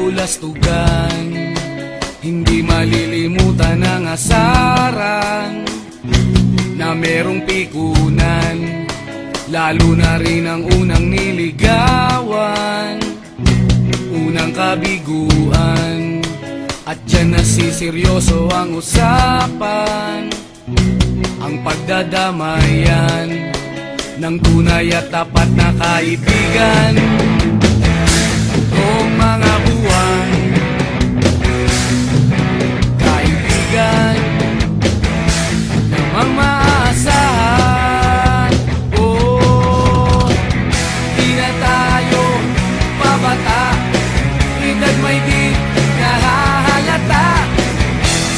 lulastugan, hindi malilimutan ang asaran na merong pikunan, lalo na rin ang unang niligawan, unang kabiguan. At dyan nasiseryoso ang usapan, ang pagdadamayan ng tunay at tapat na kaibigan. Tatlong mga buwan, kaibigan namang maaasahan. Oh, di na tayo pabata, edad may di nahahalata.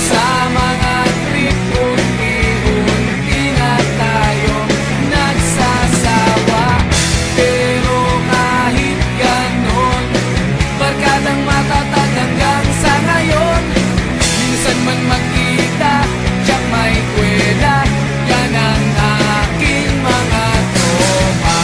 Sa mga trip unti-unti na tayo nagsasawa. Pero kahit ganon, barkadang matatag hanggang sa ngayon. Minsan man magkita, tiyak may kwela, yan ang aking mga tropa.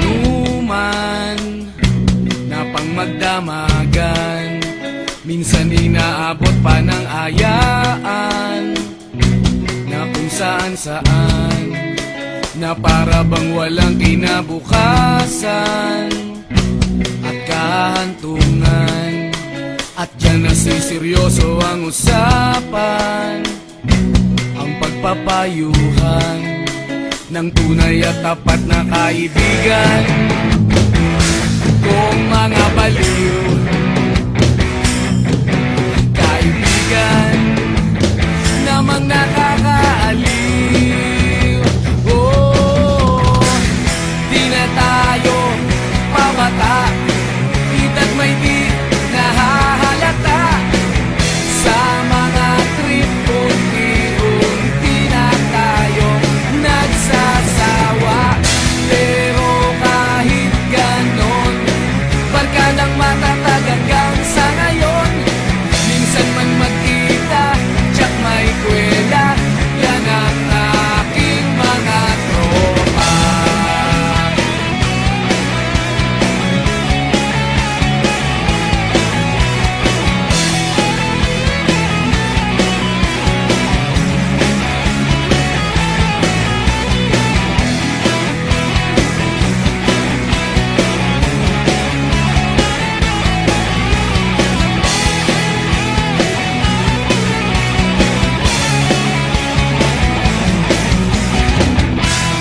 Inuman na pang magdamagan, minsan inaabot pa ng ayaan, na kung saan-saan, na para bang walang kinabukasan at kahantungan. At dyan nasiseryoso ang usapan, ang pagpapayuhan ng tunay at tapat na kaibigan. Kung mga baliw, kaibigan namang nakakaaliw. Oh, di na tayo pabata, edad may di nahahalata. Sa mga trip unti-unti na tayo nagsasawa. Pero kahit ganon, barkadang matatag hanggang sa ngayon. Minsan man magkita, tiyak may kwela, yan ang aking mga tropa.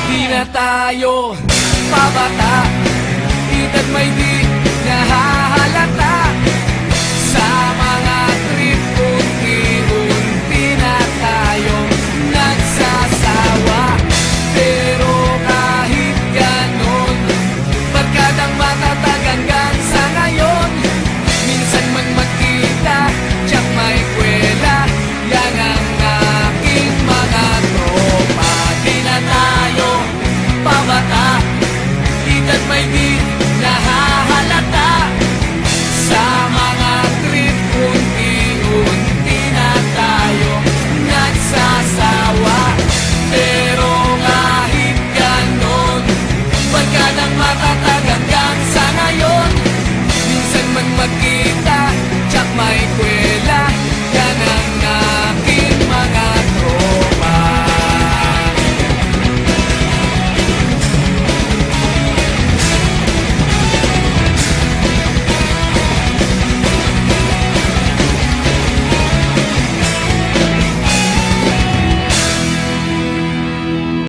Di na tayo pabata, edad may di